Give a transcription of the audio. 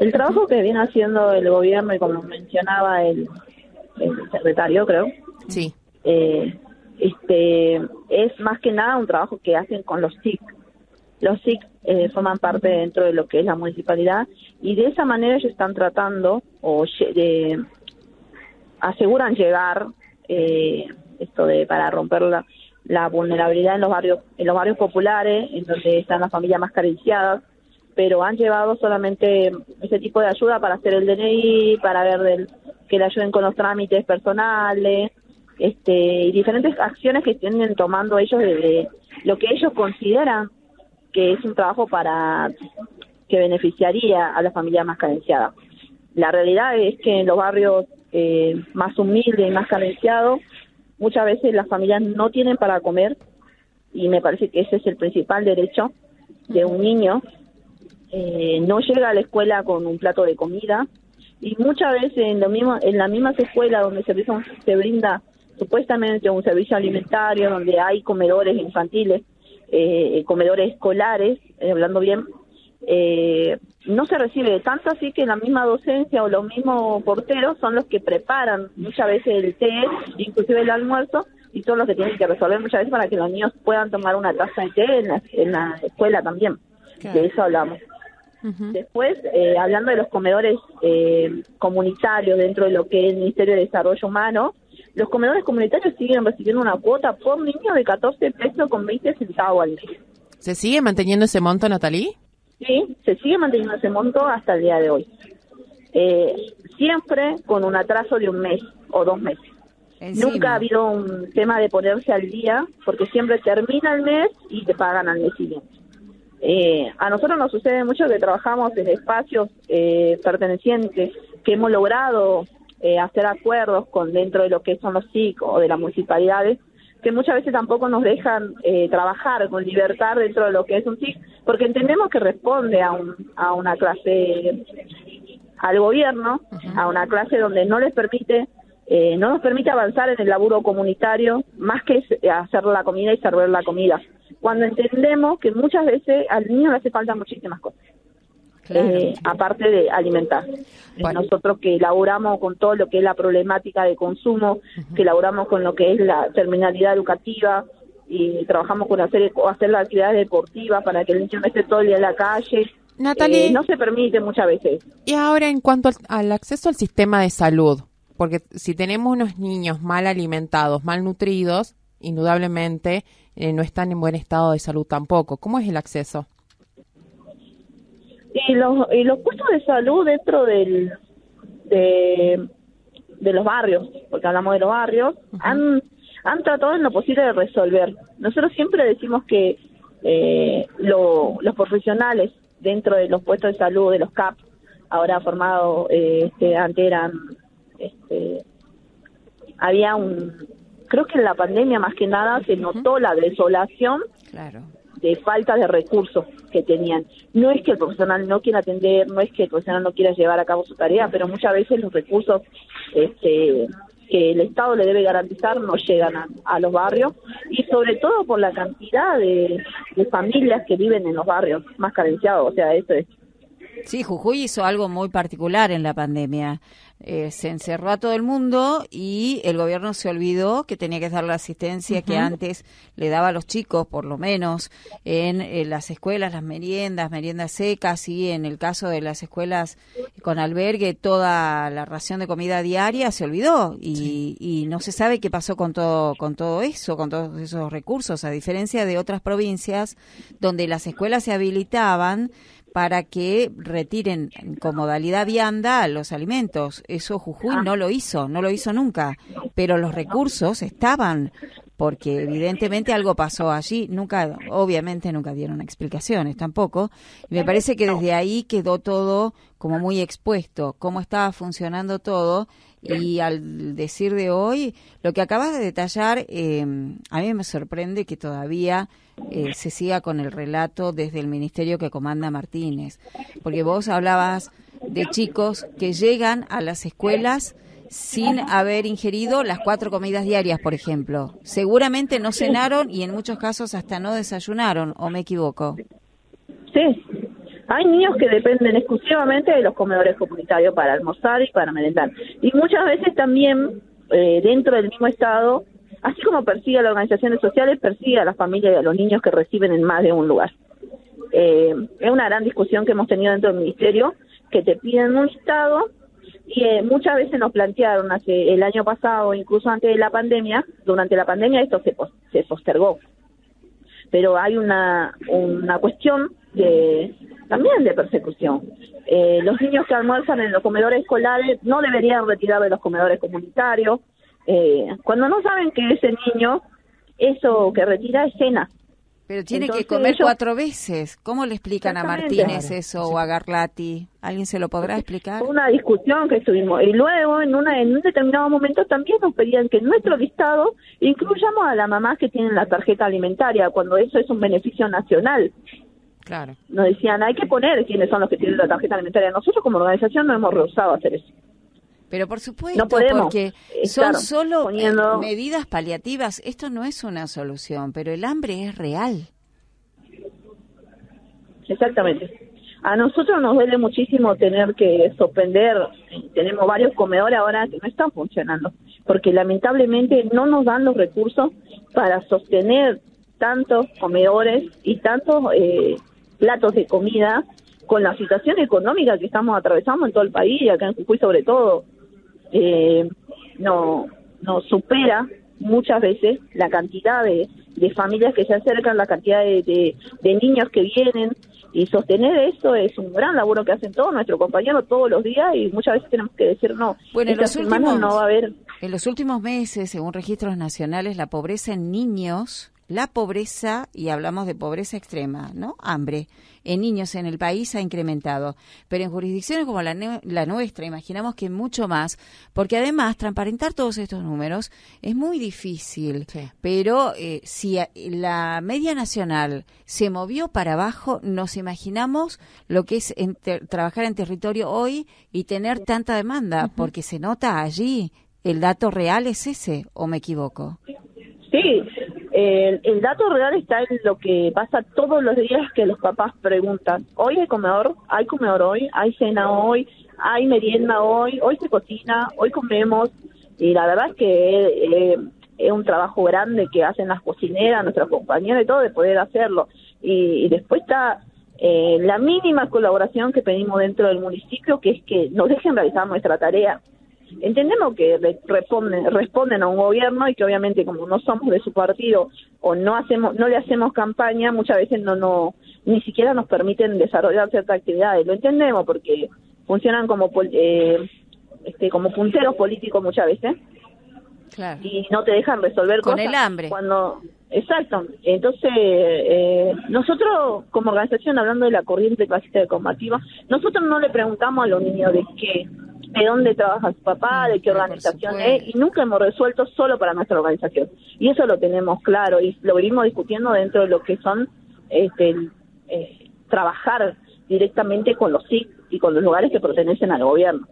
El trabajo que viene haciendo el gobierno, y como mencionaba el secretario, creo, Sí. Es más que nada un trabajo que hacen con los TIC. Los TIC forman parte dentro de lo que es la municipalidad, y de esa manera ellos están tratando aseguran llegar para romper la vulnerabilidad en los barrios populares, en donde están las familias más carenciadas, pero han llevado solamente ese tipo de ayuda para hacer el DNI, para ver que le ayuden con los trámites personales, y diferentes acciones que tienen tomando ellos de lo que ellos consideran que es un trabajo que beneficiaría a las familias más carenciadas. La realidad es que en los barrios más humildes y más carenciados, muchas veces las familias no tienen para comer, y me parece que ese es el principal derecho de un niño. No llega a la escuela con un plato de comida, y muchas veces en la misma escuela donde se brinda supuestamente un servicio alimentario, donde hay comedores infantiles, comedores escolares, hablando bien, no se recibe tanto, así que la misma docencia o los mismos porteros son los que preparan muchas veces el té, inclusive el almuerzo, y son los que tienen que resolver muchas veces para que los niños puedan tomar una taza de té en la escuela también. Claro. De eso hablamos. Uh-huh. Después, hablando de los comedores comunitarios dentro de lo que es el Ministerio de Desarrollo Humano, los comedores comunitarios siguen recibiendo una cuota por niño de 14 pesos con 20 centavos al mes. ¿Se sigue manteniendo ese monto, Natalie? Sí, se sigue manteniendo ese monto hasta el día de hoy. Siempre con un atraso de un mes o 2 meses. Encima. Nunca ha habido un tema de ponerse al día, porque siempre termina el mes y te pagan al mes siguiente. A nosotros nos sucede mucho que trabajamos en espacios pertenecientes, que hemos logrado hacer acuerdos dentro de lo que son los SIC o de las municipalidades, que muchas veces tampoco nos dejan trabajar con libertad dentro de lo que es un SIC, porque entendemos que responde a una clase, al gobierno, uh-huh, a una clase donde no nos permite avanzar en el laburo comunitario, más que hacer la comida y servir la comida, cuando entendemos que muchas veces al niño le hace falta muchísimas cosas. Claro. Aparte de alimentar. Bueno. Nosotros que elaboramos con todo lo que es la problemática de consumo, uh-huh, que elaboramos con lo que es la terminalidad educativa, y trabajamos con hacer las actividades deportivas para que el niño no esté todo el día en la calle. Natalie, no se permite muchas veces. Y ahora, en cuanto al acceso al sistema de salud, porque si tenemos unos niños mal alimentados, mal nutridos, indudablemente no están en buen estado de salud tampoco. ¿Cómo es el acceso? Y los puestos de salud dentro de los barrios, porque hablamos de los barrios, uh-huh, han tratado en lo posible de resolver. Nosotros siempre decimos que los profesionales dentro de los puestos de salud, de los CAP, ahora formados, antes eran, había creo que en la pandemia más que nada se notó la desolación, claro, de falta de recursos que tenían. No es que el profesional no quiera atender, no es que el profesional no quiera llevar a cabo su tarea, pero muchas veces los recursos que el Estado le debe garantizar no llegan a los barrios, y sobre todo por la cantidad de familias que viven en los barrios más carenciados. O sea, eso es. Sí, Jujuy hizo algo muy particular en la pandemia. Se encerró a todo el mundo y el gobierno se olvidó que tenía que dar la asistencia, uh-huh, que antes le daba a los chicos, por lo menos en las escuelas, las meriendas secas, y en el caso de las escuelas con albergue, toda la ración de comida diaria se olvidó, y no se sabe qué pasó con todo eso, con todos esos recursos, a diferencia de otras provincias donde las escuelas se habilitaban para que retiren con modalidad vianda los alimentos. Eso Jujuy no lo hizo nunca, pero los recursos estaban, porque evidentemente algo pasó allí. Obviamente nunca dieron explicaciones tampoco, y me parece que desde ahí quedó todo como muy expuesto, cómo estaba funcionando todo. Y al decir de hoy, lo que acabas de detallar, a mí me sorprende que todavía se siga con el relato desde el ministerio que comanda Martínez, porque vos hablabas de chicos que llegan a las escuelas sin haber ingerido las 4 comidas diarias, por ejemplo. Seguramente no cenaron y en muchos casos hasta no desayunaron, ¿o me equivoco? Sí, Hay niños que dependen exclusivamente de los comedores comunitarios para almorzar y para merendar. Y muchas veces también dentro del mismo Estado, así como persigue a las organizaciones sociales, persigue a las familias y a los niños que reciben en más de un lugar. Es una gran discusión que hemos tenido dentro del Ministerio, que te piden un listado, y muchas veces nos plantearon el año pasado, incluso antes de la pandemia, durante la pandemia esto se postergó. Pero hay una cuestión también de persecución. Los niños que almuerzan en los comedores escolares no deberían retirar de los comedores comunitarios, cuando no saben que ese niño, eso que retira es cena. Pero tiene que comer 4 veces. ¿Cómo le explican a Martínez eso o a Garlati? ¿Alguien se lo podrá explicar? Fue una discusión que estuvimos. Y luego, en un determinado momento, también nos pedían que en nuestro listado incluyamos a las mamás que tienen la tarjeta alimentaria, cuando eso es un beneficio nacional. Claro. Nos decían, hay que poner quiénes son los que tienen la tarjeta alimentaria. Nosotros, como organización, no hemos rehusado hacer eso. Pero por supuesto, no podemos porque son solo medidas paliativas. Esto no es una solución, pero el hambre es real. Exactamente. A nosotros nos duele muchísimo tener que suspender. Tenemos varios comedores ahora que no están funcionando, porque lamentablemente no nos dan los recursos para sostener tantos comedores y tantos platos de comida con la situación económica que estamos atravesando en todo el país, y acá en Jujuy sobre todo. Nos supera muchas veces la cantidad de familias que se acercan, la cantidad de niños que vienen, y sostener eso es un gran laburo que hacen todos nuestros compañeros todos los días, y muchas veces tenemos que decir no. Bueno, en no va a haber. En los últimos meses, según registros nacionales, la pobreza en niños, y hablamos de pobreza extrema, ¿no? Hambre, en niños en el país ha incrementado, pero en jurisdicciones como la nuestra, imaginamos que mucho más, porque además transparentar todos estos números es muy difícil, sí. Pero si la media nacional se movió para abajo, nos imaginamos lo que es trabajar en territorio hoy y tener tanta demanda, porque se nota allí. ¿El dato real es ese o me equivoco? Sí. El dato real está en lo que pasa todos los días, que los papás preguntan, ¿hoy hay comedor hoy? ¿Hay cena hoy? ¿Hay merienda hoy? ¿Hoy se cocina? ¿Hoy comemos? Y la verdad es que es un trabajo grande que hacen las cocineras, nuestras compañeras y todo, de poder hacerlo. Y después está la mínima colaboración que pedimos dentro del municipio, que es que nos dejen realizar nuestra tarea. Entendemos que responden a un gobierno, y que obviamente como no somos de su partido o no le hacemos campaña, muchas veces ni siquiera nos permiten desarrollar ciertas actividades. Lo entendemos porque funcionan como punteros políticos muchas veces. Claro. Y no te dejan resolver con cosas el hambre. Exacto. Entonces, nosotros como organización, hablando de la corriente clasista combativa, nosotros no le preguntamos a los niños de dónde trabaja su papá, de qué organización es, y nunca hemos resuelto solo para nuestra organización. Y eso lo tenemos claro, y lo venimos discutiendo dentro de lo que son trabajar directamente con los SIC y con los lugares que pertenecen al gobierno.